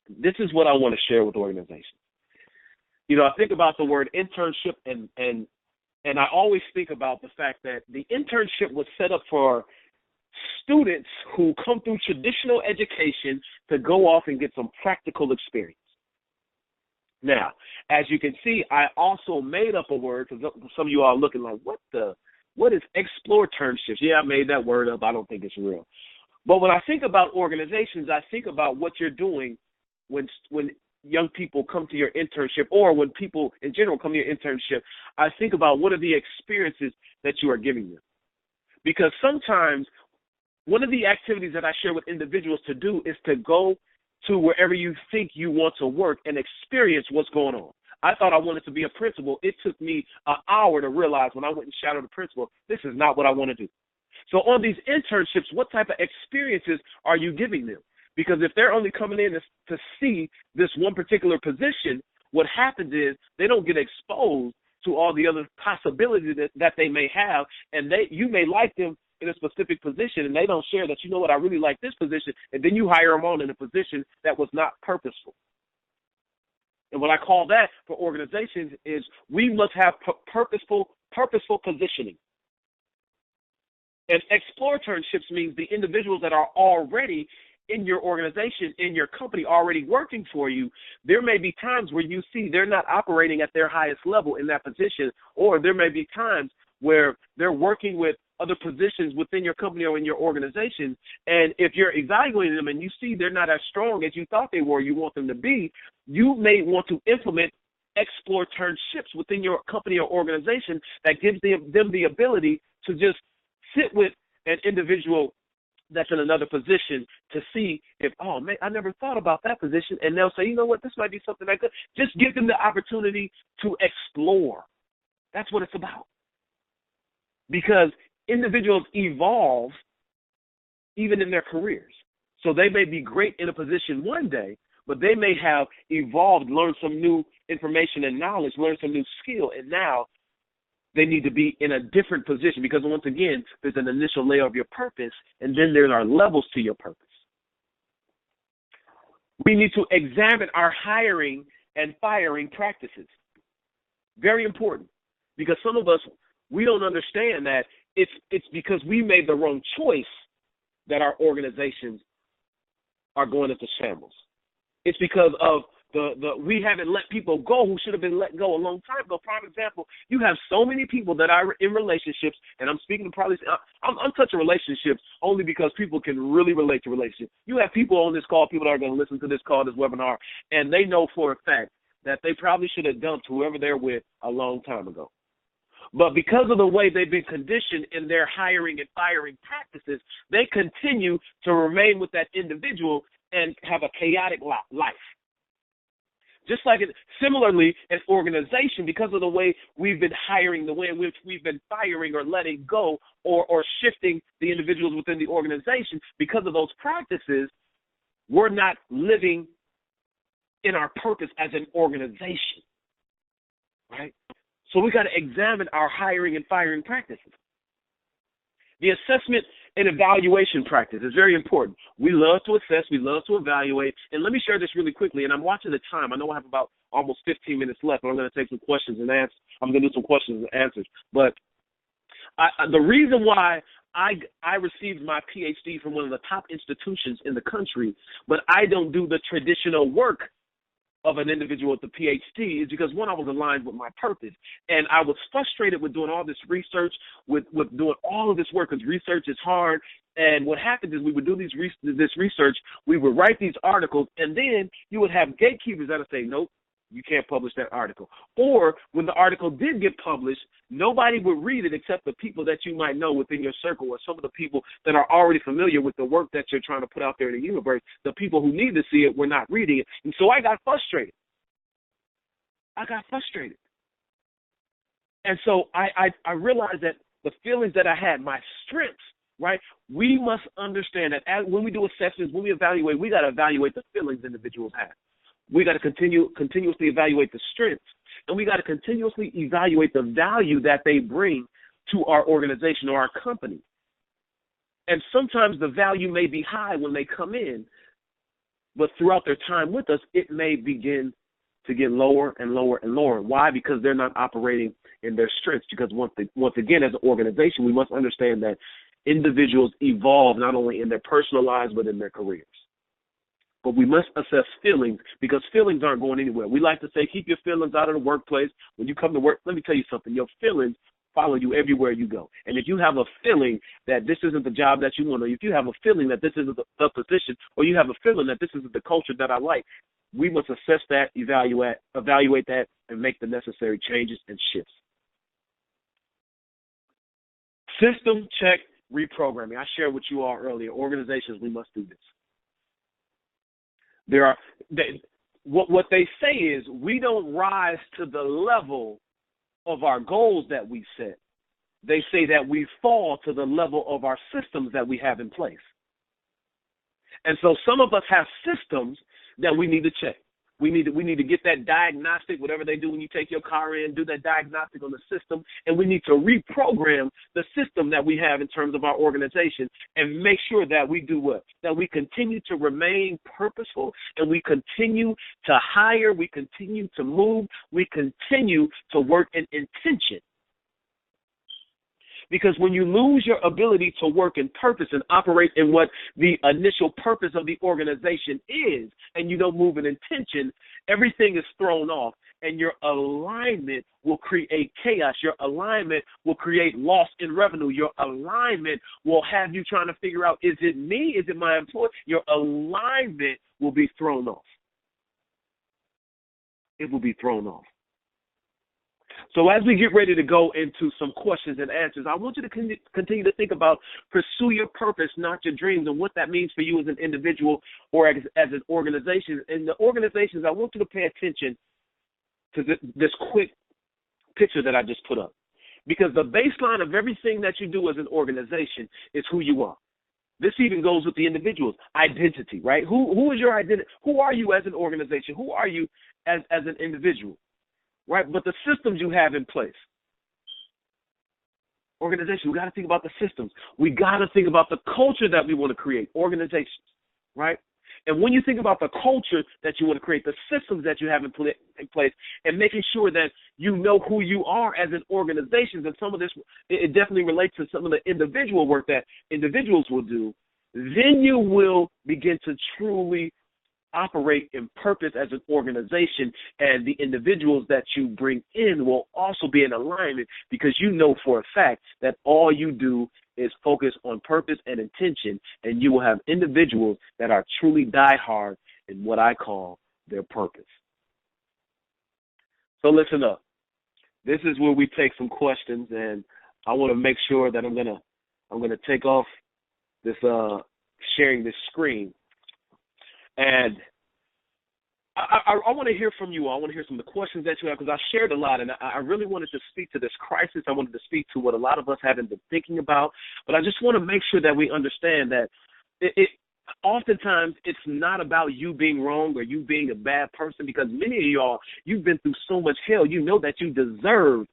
this is what I want to share with organizations. You know, I think about the word internship, and I always think about the fact that the internship was set up for students who come through traditional education to go off and get some practical experience. Now, as you can see, I also made up a word, because some of you are looking like, what is exploratorships? Yeah, I made that word up. I don't think it's real. But when I think about organizations, I think about what you're doing when young people come to your internship, or when people in general come to your internship. I think about what are the experiences that you are giving them. Because sometimes one of the activities that I share with individuals to do is to go to wherever you think you want to work and experience what's going on. I thought I wanted to be a principal. It took me an hour to realize when I went and shadowed the principal, this is not what I want to do. So on these internships, what type of experiences are you giving them? Because if they're only coming in to see this one particular position, what happens is they don't get exposed to all the other possibilities that they may have, and you may like them in a specific position, and they don't share that, you know what, I really like this position, and then you hire them on in a position that was not purposeful. And what I call that for organizations is we must have purposeful positioning. And exploratorships means the individuals that are already in your organization, in your company, already working for you. There may be times where you see they're not operating at their highest level in that position, or there may be times where they're working with other positions within your company or in your organization. And if you're evaluating them and you see they're not as strong as you thought they were, you want them to be, you may want to implement exploratorships within your company or organization that gives them the ability to just sit with an individual that's in another position to see if, oh, man, I never thought about that position. And they'll say, you know what, this might be something I could. Just give them the opportunity to explore. That's what it's about. Because individuals evolve even in their careers. So they may be great in a position one day, but they may have evolved, learned some new information and knowledge, learned some new skill, and now they need to be in a different position because, once again, there's an initial layer of your purpose, and then there are levels to your purpose. We need to examine our hiring and firing practices. Very important, because some of us, we don't understand that it's because we made the wrong choice that our organizations are going into shambles. It's because of we haven't let people go who should have been let go a long time ago. Prime example, you have so many people that are in relationships, and I'm speaking to probably, I'm touching relationships only because people can really relate to relationships. You have people on this call, people that are going to listen to this call, this webinar, and they know for a fact that they probably should have dumped whoever they're with a long time ago. But because of the way they've been conditioned in their hiring and firing practices, they continue to remain with that individual and have a chaotic life. Just like similarly, an organization, because of the way we've been hiring, the way in which we've been firing or letting go or shifting the individuals within the organization, because of those practices, we're not living in our purpose as an organization, right? So we got to examine our hiring and firing practices. The assessment and evaluation practice is very important. We love to assess, we love to evaluate, and let me share this really quickly, and I'm watching the time. I know I have about almost 15 minutes left, but I'm going to take some questions and answers. I'm going to do some questions and answers. But the reason why I received my PhD from one of the top institutions in the country, but I don't do the traditional work of an individual with a PhD is because, one, I was aligned with my purpose. And I was frustrated with doing all this research, with doing all of this work, because research is hard. And what happened is we would do this research, we would write these articles, and then you would have gatekeepers that would say, nope, you can't publish that article. Or when the article did get published, nobody would read it except the people that you might know within your circle, or some of the people that are already familiar with the work that you're trying to put out there in the universe. The people who need to see it were not reading it. And so I got frustrated. And so I realized that the feelings that I had, my strengths, right, we must understand that when we do assessments, when we evaluate, we got to evaluate the feelings individuals have. We got to continuously evaluate the strengths, and we got to continuously evaluate the value that they bring to our organization or our company. And sometimes the value may be high when they come in, but throughout their time with us, it may begin to get lower and lower and lower. Why? Because they're not operating in their strengths. Because once again, as an organization, we must understand that individuals evolve not only in their personal lives, but in their careers. But we must assess feelings, because feelings aren't going anywhere. We like to say, keep your feelings out of the workplace. When you come to work, let me tell you something. Your feelings follow you everywhere you go. And if you have a feeling that this isn't the job that you want, or if you have a feeling that this isn't the position, or you have a feeling that this isn't the culture that I like, we must assess that, evaluate that, and make the necessary changes and shifts. System check reprogramming. I shared with you all earlier. Organizations, we must do this. what they say is we don't rise to the level of our goals that we set. They say that we fall to the level of our systems that we have in place. And so some of us have systems that we need to check. We need to get that diagnostic, whatever they do when you take your car in, do that diagnostic on the system, and we need to reprogram the system that we have in terms of our organization and make sure that we do what? That we continue to remain purposeful and we continue to hire, we continue to move, we continue to work in intention. Because when you lose your ability to work in purpose and operate in what the initial purpose of the organization is, and you don't move in intention, everything is thrown off, and your alignment will create chaos. Your alignment will create loss in revenue. Your alignment will have you trying to figure out, is it me? Is it my employee? Your alignment will be thrown off. It will be thrown off. So as we get ready to go into some questions and answers, I want you to continue to think about pursue your purpose, not your dreams, and what that means for you as an individual or as an organization. And the organizations, I want you to pay attention to this quick picture that I just put up. Because the baseline of everything that you do as an organization is who you are. This even goes with the individual's identity, right? Who is your identity? Who are you as an organization? Who are you as an individual? Right, but the systems you have in place. Organization, we got to think about the systems. We got to think about the culture that we want to create, organizations, right? And when you think about the culture that you want to create, the systems that you have in place, and making sure that you know who you are as an organization, and some of this, it definitely relates to some of the individual work that individuals will do, then you will begin to truly operate in purpose as an organization, and the individuals that you bring in will also be in alignment because you know for a fact that all you do is focus on purpose and intention, and you will have individuals that are truly diehard in what I call their purpose. So listen up. This is where we take some questions, and I want to make sure that I'm gonna take off this sharing this screen. And I want to hear from you all. I want to hear some of the questions that you have because I shared a lot, and I really wanted to speak to this crisis. I wanted to speak to what a lot of us haven't been thinking about, but I just want to make sure that we understand that oftentimes it's not about you being wrong or you being a bad person, because many of y'all, you've been through so much hell. You know that you deserve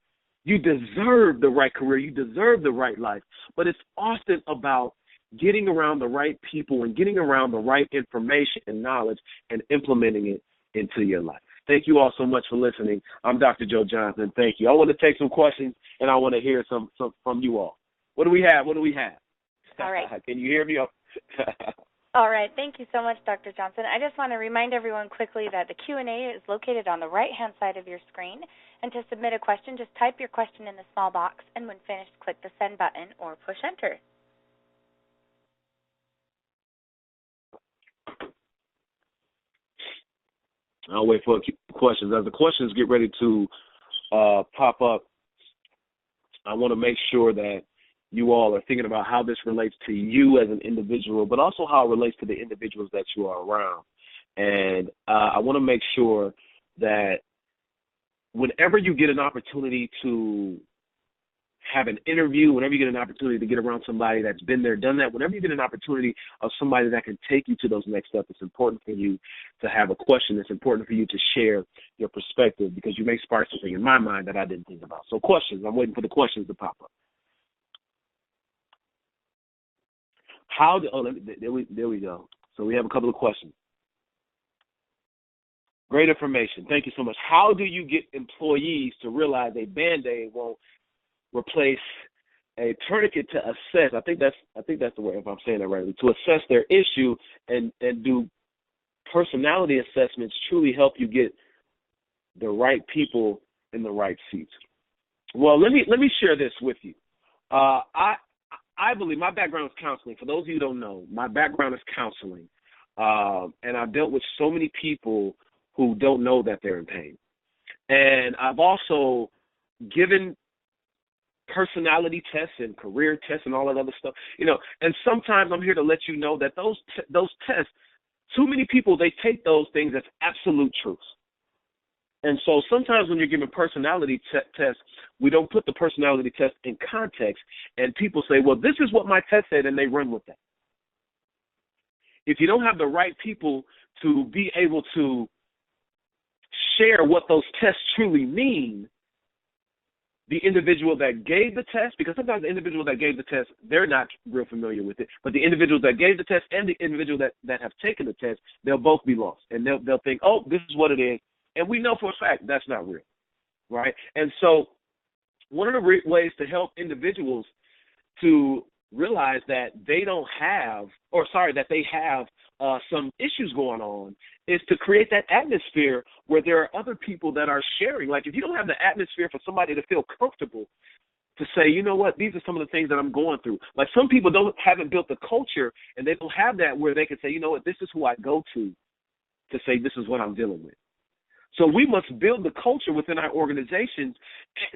the right career. You deserve the right life, but it's often about getting around the right people and getting around the right information and knowledge and implementing it into your life. Thank you all so much for listening. I'm Dr. Joe Johnson. Thank you. I want to take some questions, and I want to hear some from you all. What do we have? All right. Can you hear me? All right. Thank you so much, Dr. Johnson. I just want to remind everyone quickly that the Q&A is located on the right-hand side of your screen. And to submit a question, just type your question in the small box, and when finished, click the send button or push enter. I'll wait for questions. As the questions get ready to pop up, I want to make sure that you all are thinking about how this relates to you as an individual, but also how it relates to the individuals that you are around. And I want to make sure that whenever you get an opportunity to have an interview, whenever you get an opportunity to get around somebody that's been there, done that, whenever you get an opportunity of somebody that can take you to those next steps, it's important for you to have a question. It's important for you to share your perspective because you may spark something in my mind that I didn't think about. So questions, I'm waiting for the questions to pop up. There we go. So we have a couple of questions. Great information. Thank you so much. How do you get employees to realize a Band-Aid won't replace a tourniquet to assess? I think that's the word, if I'm saying that right. To assess their issue and do personality assessments truly help you get the right people in the right seats? Well, let me share this with you. I believe my background is counseling. For those of you who don't know, my background is counseling, and I've dealt with so many people who don't know that they're in pain. And I've also given personality tests and career tests and all that other stuff, and sometimes I'm here to let you know that those tests Too many people, they take those things as absolute truths. And so sometimes when you're giving personality tests, we don't put the personality test in context, and people say, well, this is what my test said, and they run with that. If you don't have the right people to be able to share what those tests truly mean, the individual that gave the test, because sometimes the individual that gave the test, they're not real familiar with it, but the individual that gave the test and the individual that have taken the test, they'll both be lost. And they'll think, oh, this is what it is. And we know for a fact that's not real, right? And so one of the ways to help individuals to realize that they have some issues going on is to create that atmosphere where there are other people that are sharing. Like if you don't have the atmosphere for somebody to feel comfortable to say, you know what, these are some of the things that I'm going through. Like some people haven't built the culture and they don't have that where they can say, you know what, this is who I go to say this is what I'm dealing with. So we must build the culture within our organizations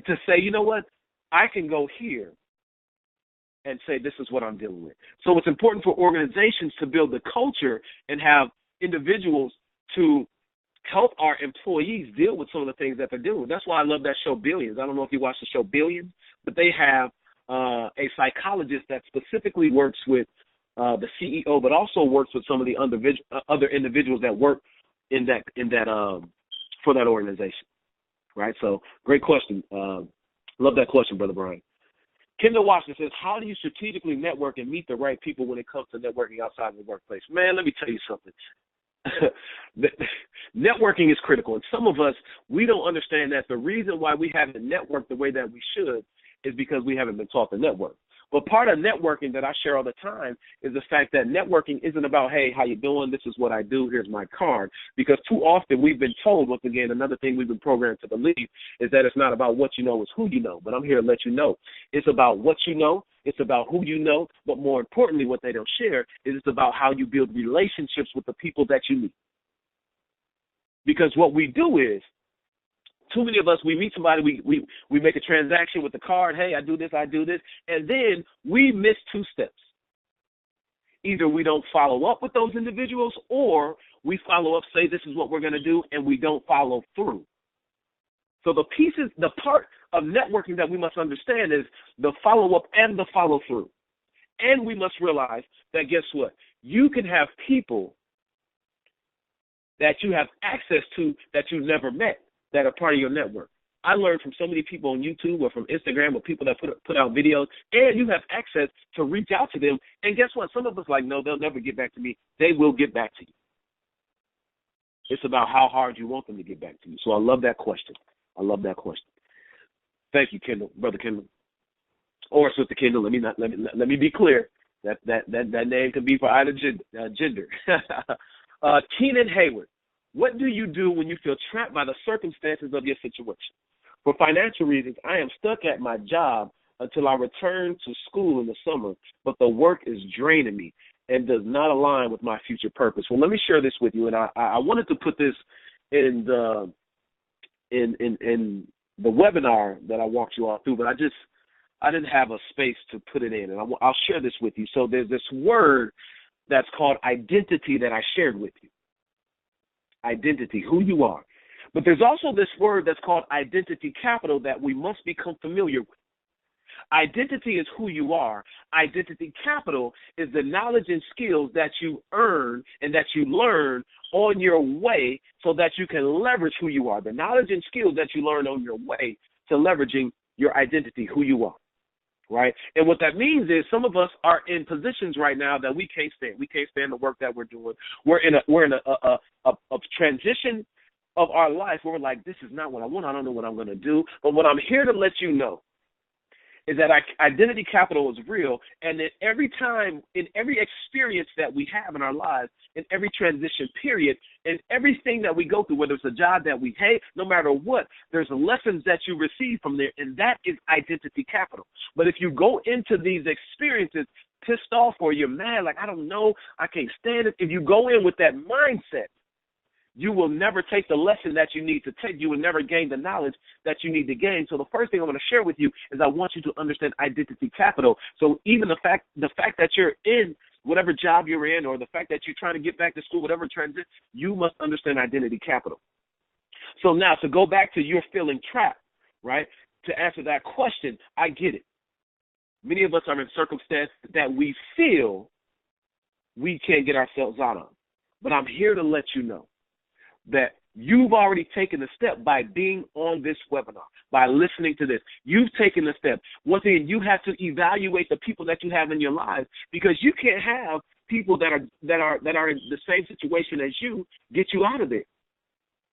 to say, you know what, I can go here and say this is what I'm dealing with. So it's important for organizations to build the culture and have individuals to help our employees deal with some of the things that they're dealing with. That's why I love that show Billions. I don't know if you watch the show Billions, but they have a psychologist that specifically works with the CEO, but also works with some of the other individuals that work in that for that organization, right? So great question. Love that question, Brother Brian. Kendall Washington says, how do you strategically network and meet the right people when it comes to networking outside of the workplace? Man, let me tell you something. Networking is critical. And some of us, we don't understand that the reason why we haven't networked the way that we should is because we haven't been taught to network. But part of networking that I share all the time is the fact that networking isn't about, hey, how you doing? This is what I do. Here's my card. Because too often we've been told, once again, another thing we've been programmed to believe is that it's not about what you know, it's who you know. But I'm here to let you know. It's about what you know. It's about who you know. But more importantly, what they don't share is it's about how you build relationships with the people that you meet. Because what we do is, too many of us, we meet somebody, we make a transaction with the card, hey, I do this, and then we miss two steps. Either we don't follow up with those individuals or we follow up, say this is what we're going to do, and we don't follow through. So the part of networking that we must understand is the follow-up and the follow-through. And we must realize that, guess what? You can have people that you have access to that you've never met that are part of your network. I learned from so many people on YouTube or from Instagram or people that put out videos, and you have access to reach out to them. And guess what? Some of us like, no, they'll never get back to me. They will get back to you. It's about how hard you want them to get back to you. So I love that question. Thank you, Kendall, Brother Kendall. Or Sister Kendall, let me be clear. That name can be for either gender. Keenan Hayward. What do you do when you feel trapped by the circumstances of your situation? For financial reasons, I am stuck at my job until I return to school in the summer, but the work is draining me and does not align with my future purpose. Well, let me share this with you, and I wanted to put this in the webinar that I walked you all through, but I didn't have a space to put it in, and I'll share this with you. So there's this word that's called identity that I shared with you. Identity, who you are. But there's also this word that's called identity capital that we must become familiar with. Identity is who you are. Identity capital is the knowledge and skills that you earn and that you learn on your way so that you can leverage who you are. The knowledge and skills that you learn on your way to leveraging your identity, who you are. Right? And what that means is some of us are in positions right now that we can't stand. We can't stand the work that we're doing. We're in a transition of our life where we're like, this is not what I want. I don't know what I'm going to do. But what I'm here to let you know is that identity capital is real, and that every time, in every experience that we have in our lives, in every transition period, in everything that we go through, whether it's a job that we hate, no matter what, there's lessons that you receive from there, and that is identity capital. But if you go into these experiences pissed off or you're mad, like, I don't know, I can't stand it, if you go in with that mindset, you will never take the lesson that you need to take. You will never gain the knowledge that you need to gain. So the first thing I want to share with you is I want you to understand identity capital. So even the fact that you're in whatever job you're in, or the fact that you're trying to get back to school, whatever transition, you must understand identity capital. So now to go back to you're feeling trapped, right? To answer that question, I get it. Many of us are in circumstances that we feel we can't get ourselves out of. But I'm here to let you know that you've already taken the step by being on this webinar, by listening to this. You've taken the step. Once again, you have to evaluate the people that you have in your lives, because you can't have people that are in the same situation as you get you out of there.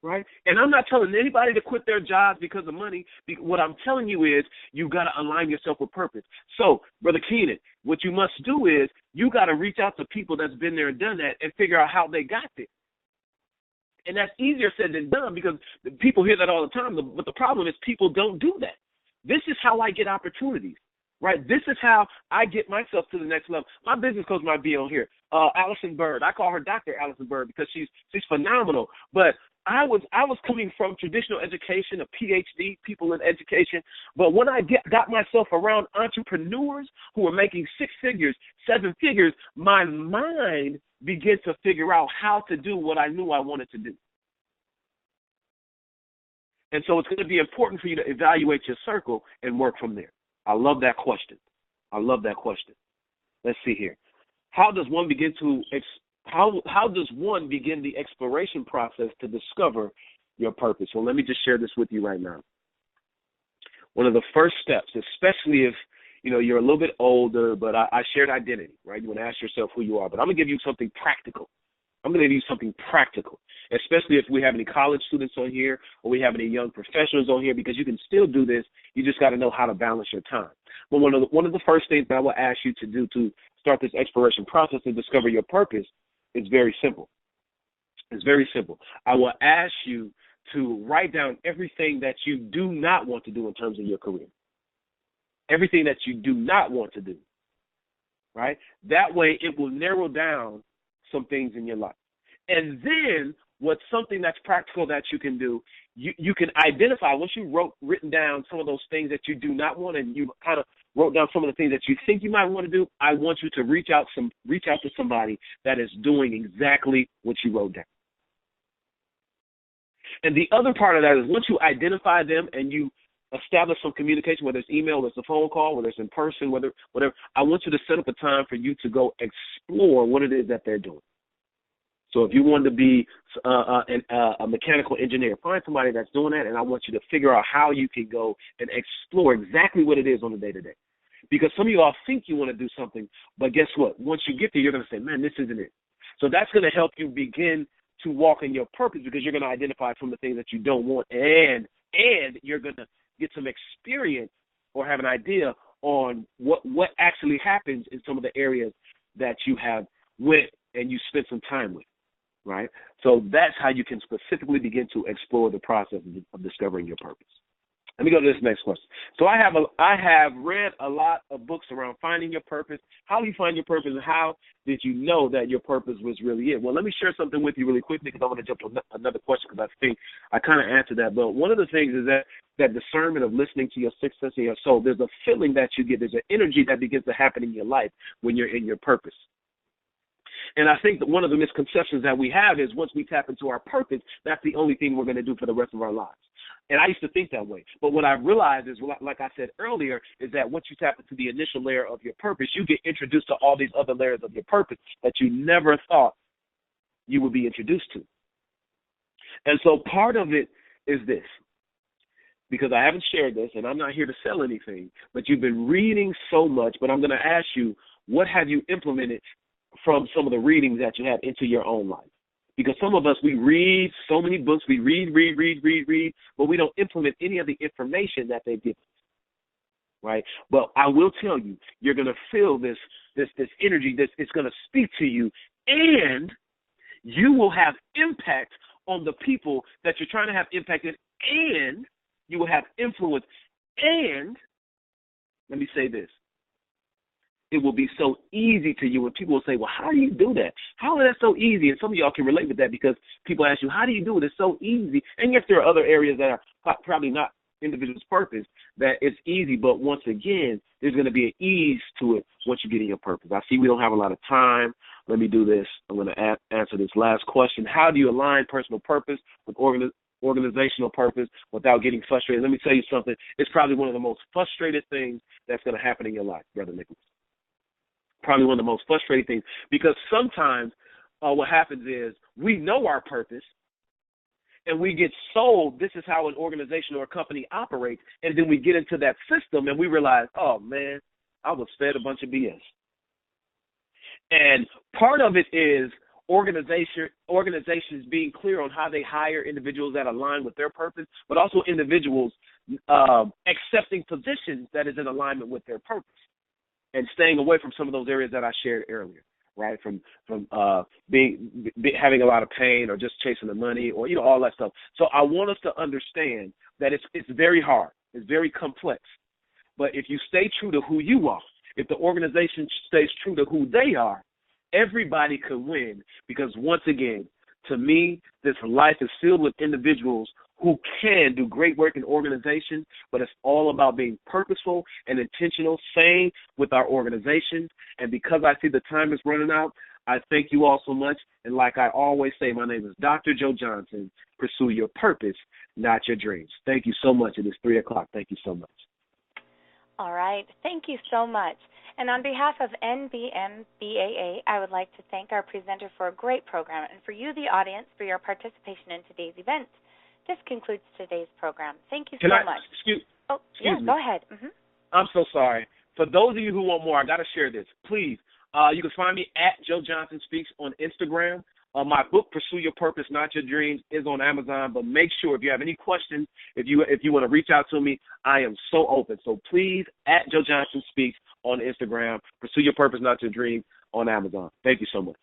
Right? And I'm not telling anybody to quit their jobs because of money. What I'm telling you is you got to align yourself with purpose. So, Brother Keenan, what you must do is you got to reach out to people that's been there and done that and figure out how they got there. And that's easier said than done, because people hear that all the time. But the problem is people don't do that. This is how I get opportunities. Right? This is how I get myself to the next level. My business coach might be on here, Allison Bird. I call her Dr. Allison Bird because she's phenomenal. But I was coming from traditional education, a PhD, people in education. But when I got myself around entrepreneurs who were making 6 figures, 7 figures, my mind began to figure out how to do what I knew I wanted to do. And so it's going to be important for you to evaluate your circle and work from there. I love that question. Let's see here. How does one begin the exploration process to discover your purpose? Well, let me just share this with you right now. One of the first steps, especially if you're a little bit older, but I shared identity, right? You want to ask yourself who you are, but I'm going to give you something practical. Especially if we have any college students on here or we have any young professionals on here, because you can still do this. You just got to know how to balance your time. But one of the first things that I will ask you to do to start this exploration process and discover your purpose is very simple. I will ask you to write down everything that you do not want to do in terms of your career. Everything that you do not want to do, right? That way it will narrow down some things in your life. And then what's something that's practical that you can do, you can identify, once you written down some of those things that you do not want, and you kind of wrote down some of the things that you think you might want to do, I want you to reach out to somebody that is doing exactly what you wrote down. And the other part of that is, once you identify them and you establish some communication, whether it's email, whether it's a phone call, whether it's in person, whatever, I want you to set up a time for you to go explore what it is that they're doing. So if you want to be a mechanical engineer, find somebody that's doing that, and I want you to figure out how you can go and explore exactly what it is on a day-to-day. Because some of you all think you want to do something, but guess what? Once you get there, you're going to say, man, this isn't it. So that's going to help you begin to walk in your purpose, because you're going to identify some of the things that you don't want, and you're going to get some experience or have an idea on what actually happens in some of the areas that you have went and you spent some time with. Right? So that's how you can specifically begin to explore the process of discovering your purpose. Let me go to this next question. So I have read a lot of books around finding your purpose. How do you find your purpose, and how did you know that your purpose was really it? Well, let me share something with you really quickly, because I want to jump to another question, because I think I kind of answered that. But one of the things is that discernment of listening to your sixth sense in your soul. There's a feeling that you get. There's an energy that begins to happen in your life when you're in your purpose. And I think that one of the misconceptions that we have is, once we tap into our purpose, that's the only thing we're going to do for the rest of our lives. And I used to think that way. But what I realized is, like I said earlier, is that once you tap into the initial layer of your purpose, you get introduced to all these other layers of your purpose that you never thought you would be introduced to. And so part of it is this, because I haven't shared this, and I'm not here to sell anything, but you've been reading so much, but I'm going to ask you, what have you implemented from some of the readings that you have into your own life? Because some of us, we read so many books, we read, but we don't implement any of the information that they give us, right? But I will tell you, you're going to feel this energy, it's going to speak to you, and you will have impact on the people that you're trying to have impact in, and you will have influence, and let me say this, it will be so easy to you, and people will say, well, how do you do that? How is that so easy? And some of y'all can relate with that, because people ask you, how do you do it? It's so easy. And yes, there are other areas that are probably not individuals' purpose that it's easy, but once again, there's going to be an ease to it once you get in your purpose. I see we don't have a lot of time. Let me do this. I'm going to answer this last question. How do you align personal purpose with organizational purpose without getting frustrated? Let me tell you something. It's probably one of the most frustrated things that's going to happen in your life, Brother Nicholas. Probably one of the most frustrating things, because sometimes what happens is we know our purpose, and we get sold this is how an organization or a company operates, and then we get into that system and we realize, oh, man, I was fed a bunch of BS. And part of it is organizations being clear on how they hire individuals that align with their purpose, but also individuals accepting positions that is in alignment with their purpose and staying away from some of those areas that I shared earlier. Right, from having a lot of pain or just chasing the money or all that stuff. So I want us to understand that it's very hard, it's very complex. But if you stay true to who you are, if the organization stays true to who they are, everybody can win. Because once again, to me, this life is filled with individuals who can do great work in organizations, but it's all about being purposeful and intentional, same with our organization. And because I see the time is running out, I thank you all so much. And like I always say, my name is Dr. Joe Johnson. Pursue your purpose, not your dreams. Thank you so much. It is 3 o'clock. Thank you so much. All right. Thank you so much. And on behalf of NBMBAA, I would like to thank our presenter for a great program and for you, the audience, for your participation in today's event. This concludes today's program. Thank you so much. Excuse me. Go ahead. Mm-hmm. I'm so sorry. For those of you who want more, I got to share this. Please, you can find me at Joe Johnson Speaks on Instagram. My book, Pursue Your Purpose, Not Your Dreams, is on Amazon. But make sure, if you have any questions, if you want to reach out to me, I am so open. So please, at Joe Johnson Speaks on Instagram, Pursue Your Purpose, Not Your Dreams on Amazon. Thank you so much.